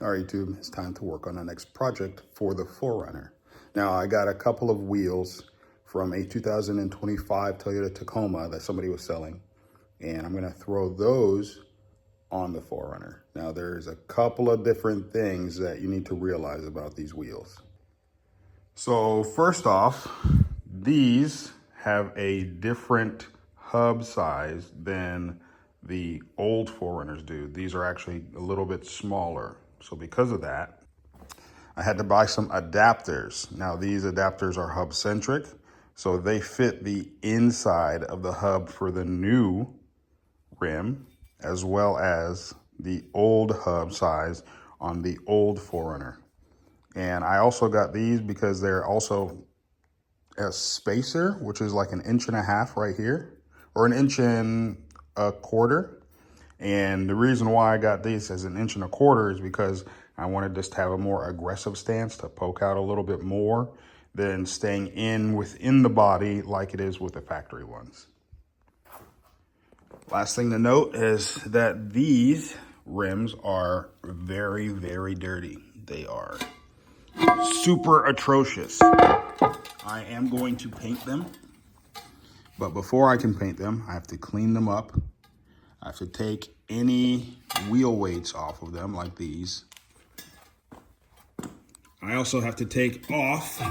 All right, YouTube, it's time to work on the next project for the 4Runner. Now, I got a couple of wheels from a 2025 Toyota Tacoma that somebody was selling, and I'm gonna throw those on the 4Runner. Now, there's a couple of different things that you need to realize about these wheels. So first off, these have a different hub size than the old 4Runners do. These are actually a little bit smaller. So because of that, I had to buy some adapters. Now these adapters are hub centric, so they fit the inside of the hub for the new rim, as well as the old hub size on the old 4Runner. And I also got these because they're also a spacer, which is like 1.5 inches right here, or 1.25 inches. And the reason why I got these as 1.25 inches is because I wanted this to have a more aggressive stance, to poke out a little bit more than staying within the body like it is with the factory ones. Last thing to note is that these rims are very, very dirty. They are super atrocious. I am going to paint them, but before I can paint them, I have to clean them up. I have to take any wheel weights off of them, like these. I also have to take off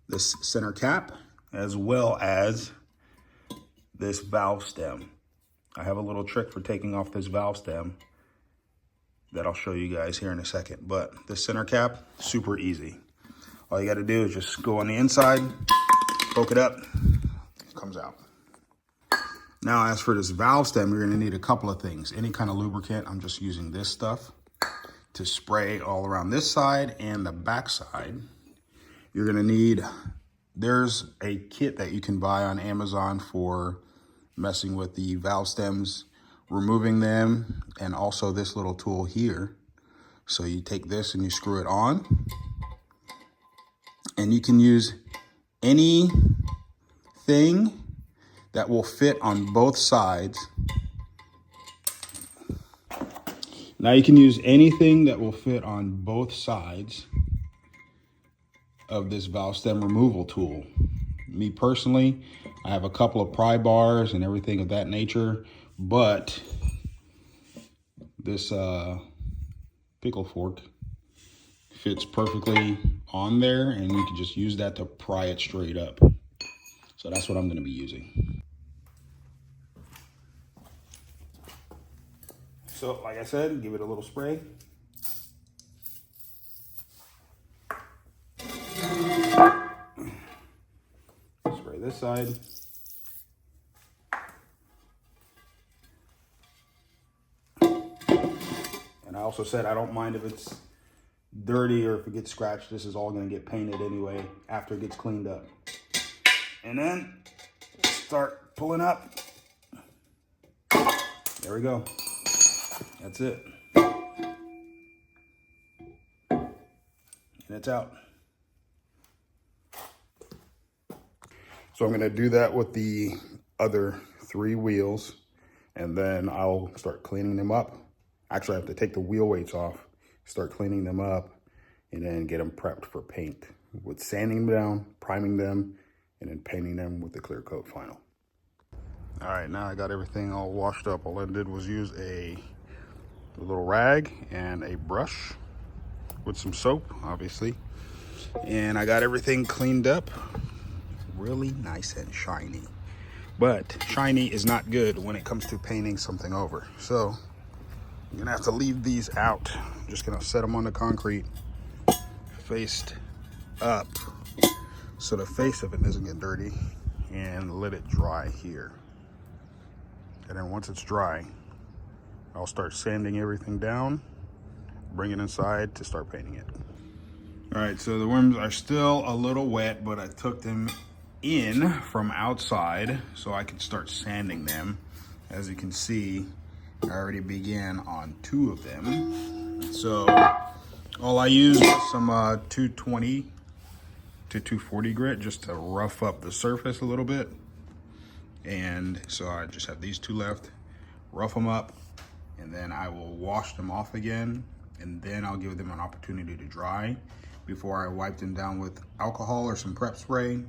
this center cap, as well as this valve stem. I have a little trick for taking off this valve stem that I'll show you guys here in a second. But the center cap, super easy. All you gotta do is just go on the inside, poke it up, it comes out. Now, as for this valve stem, you're gonna need a couple of things. Any kind of lubricant. I'm just using this stuff to spray all around this side and the back side. You're gonna need, there's a kit that you can buy on Amazon for messing with the valve stems, removing them, and also this little tool here. So you take this and you screw it on, and you can use anything that will fit on both sides. Now you can use anything that will fit on both sides of this valve stem removal tool. Me personally, I have a couple of pry bars and everything of that nature, but this pickle fork fits perfectly on there, and you can just use that to pry it straight up. So that's what I'm going to be using. So like I said, give it a little spray. Spray this side. And I also said I don't mind if it's dirty or if it gets scratched. This is all going to get painted anyway after it gets cleaned up. And then start pulling up. There we go. That's it. And it's out. So I'm going to do that with the other 3 wheels, and then I'll start cleaning them up. Actually, I have to take the wheel weights off, start cleaning them up, and then get them prepped for paint with sanding them down, priming them, and then painting them with the clear coat final. All right, now I got everything all washed up. All I did was use a little rag and a brush with some soap, obviously. And I got everything cleaned up, really nice and shiny. But shiny is not good when it comes to painting something over. So I'm gonna have to leave these out. I'm just gonna set them on the concrete, faced up, so the face of it doesn't get dirty, and let it dry here. And then once it's dry, I'll start sanding everything down, bring it inside to start painting it. All right, so the rims are still a little wet, but I took them in from outside so I can start sanding them. As you can see, I already began on 2 of them. So all I used was some 220 to 240 grit just to rough up the surface a little bit. And so I just have these 2 left. Rough them up, and then I will wash them off again, and then I'll give them an opportunity to dry before I wipe them down with alcohol or some prep spray,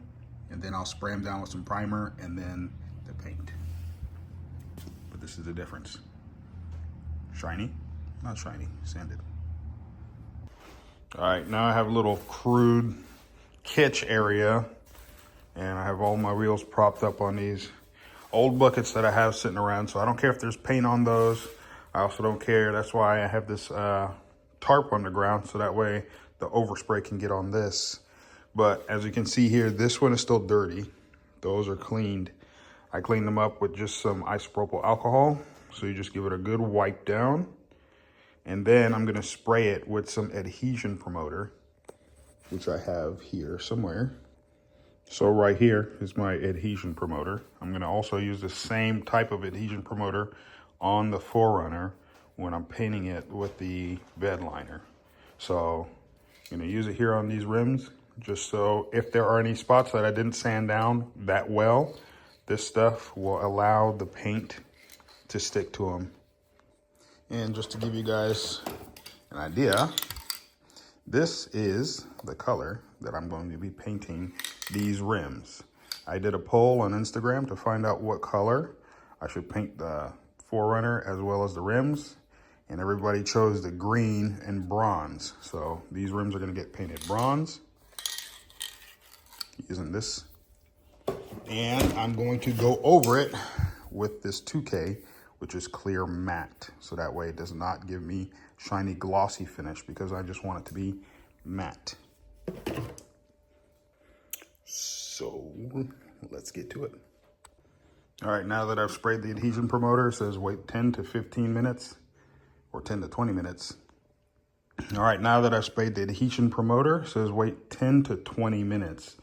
and then I'll spray them down with some primer and then the paint. But this is the difference. Shiny, not shiny, sanded. All right, now I have a little crude kitsch area, and I have all my wheels propped up on these old buckets that I have sitting around, so I don't care if there's paint on those. I also don't care, that's why I have this tarp on the ground, so that way the overspray can get on this. But as you can see here, this one is still dirty. Those are cleaned. I cleaned them up with just some isopropyl alcohol. So you just give it a good wipe down. And then I'm gonna spray it with some adhesion promoter, which I have here somewhere. So right here is my adhesion promoter. I'm gonna also use the same type of adhesion promoter on the 4Runner when I'm painting it with the bed liner. So I'm gonna use it here on these rims, just so if there are any spots that I didn't sand down that well, this stuff will allow the paint to stick to them. And just to give you guys an idea, this is the color that I'm going to be painting these rims. I did a poll on Instagram to find out what color I should paint the 4Runner as well as the rims, and everybody chose the green and bronze. So these rims are gonna get painted bronze using this. And I'm going to go over it with this 2K, which is clear matte. So that way it does not give me shiny glossy finish, because I just want it to be matte. So let's get to it. All right, now that I've sprayed the adhesion promoter, it says wait 10 to 15 minutes or 10 to 20 minutes. All right, now that I've sprayed the adhesion promoter, it says wait 10 to 20 minutes.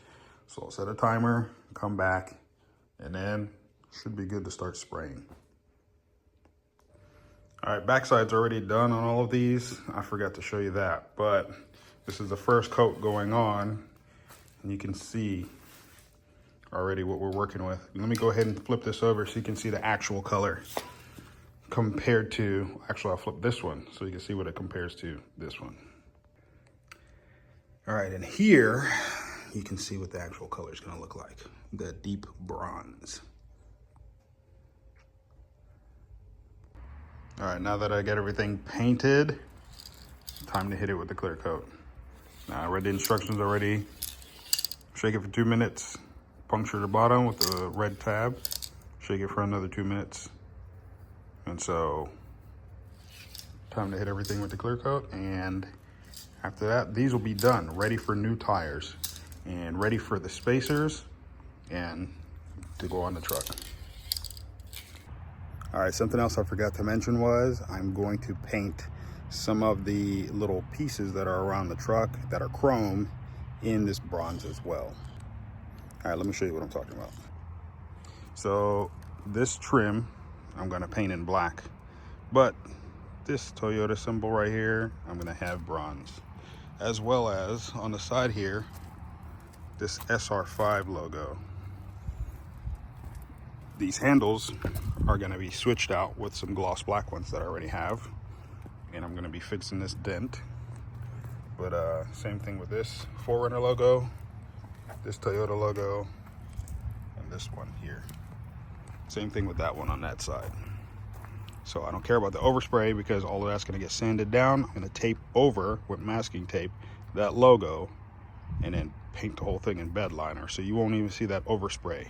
So I'll set a timer, come back, and then should be good to start spraying. All right, backside's already done on all of these. I forgot to show you that, but this is the first coat going on, and you can see already what we're working with. Let me go ahead and flip this over so you can see the actual color compared to, actually I'll flip this one so you can see what it compares to this one. All right, and here you can see what the actual color is gonna look like, the deep bronze. All right, now that I got everything painted, time to hit it with the clear coat. Now I read the instructions already. Shake it for 2 minutes, puncture the bottom with the red tab, shake it for another 2 minutes. And so, time to hit everything with the clear coat, and after that, these will be done, ready for new tires, and ready for the spacers, and to go on the truck. All right, something else I forgot to mention was I'm going to paint some of the little pieces that are around the truck that are chrome in this bronze as well. All right, let me show you what I'm talking about. So this trim, I'm gonna paint in black, but this Toyota symbol right here, I'm gonna have bronze, as well as on the side here, this SR5 logo. These handles are gonna be switched out with some gloss black ones that I already have, and I'm gonna be fixing this dent. But same thing with this 4Runner logo, this Toyota logo, and this one here. Same thing with that one on that side. So I don't care about the overspray because all of that's gonna get sanded down. I'm gonna tape over with masking tape that logo and then paint the whole thing in bed liner, so you won't even see that overspray.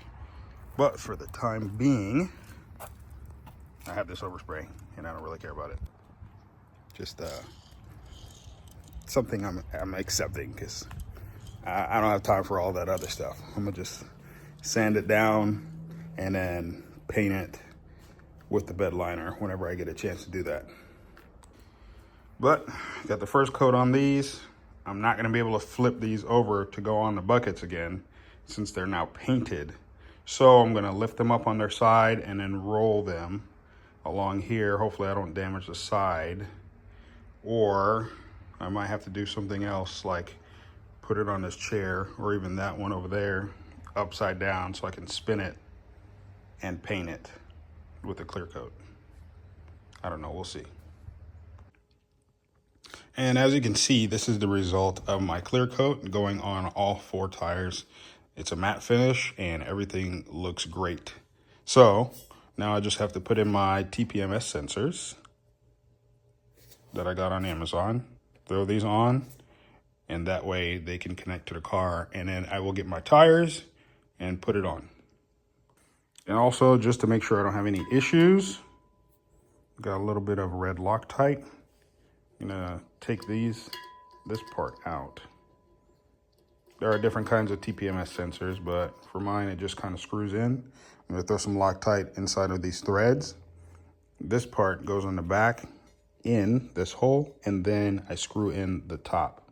But for the time being, I have this overspray and I don't really care about it. Just something I'm accepting, because I don't have time for all that other stuff. I'm gonna just sand it down and then paint it with the bed liner whenever I get a chance to do that. But got the first coat on these. I'm not gonna be able to flip these over to go on the buckets again since they're now painted. So I'm gonna lift them up on their side and then roll them along here. Hopefully I don't damage the side, or I might have to do something else, like put it on this chair or even that one over there upside down so I can spin it and paint it with a clear coat. I don't know, we'll see. And as you can see, this is the result of my clear coat going on all 4 tires. It's a matte finish and everything looks great. So now I just have to put in my TPMS sensors that I got on Amazon, throw these on, and that way they can connect to the car, and then I will get my tires and put it on. And also, just to make sure I don't have any issues, got a little bit of red Loctite. I'm gonna take this part out. There are different kinds of TPMS sensors, but for mine, it just kind of screws in. I'm gonna throw some Loctite inside of these threads. This part goes on the back in this hole, and then I screw in the top.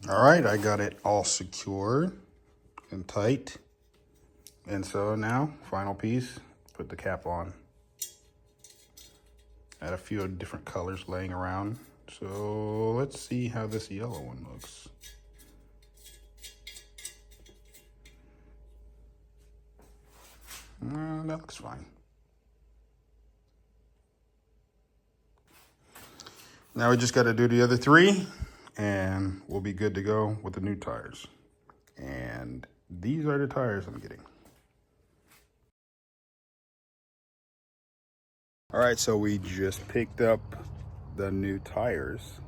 All right, I got it all secured and tight. And so now, final piece, put the cap on. I had a few different colors laying around. So let's see how this yellow one looks. That looks fine. Now we just got to do the other 3 and we'll be good to go with the new tires. And these are the tires I'm getting. All right, so we just picked up the new tires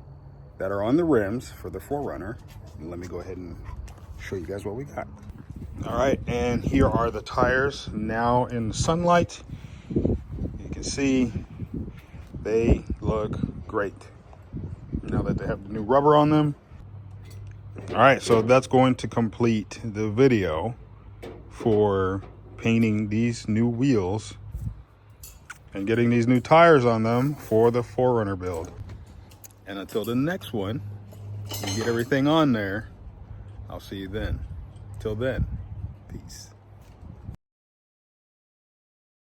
that are on the rims for the 4Runner. And let me go ahead and show you guys what we got. All right, and here are the tires now in the sunlight. You can see they look great now that they have the new rubber on them. All right, so that's going to complete the video for painting these new wheels and getting these new tires on them for the 4Runner build. And until the next one, you get everything on there. I'll see you then. Till then, peace.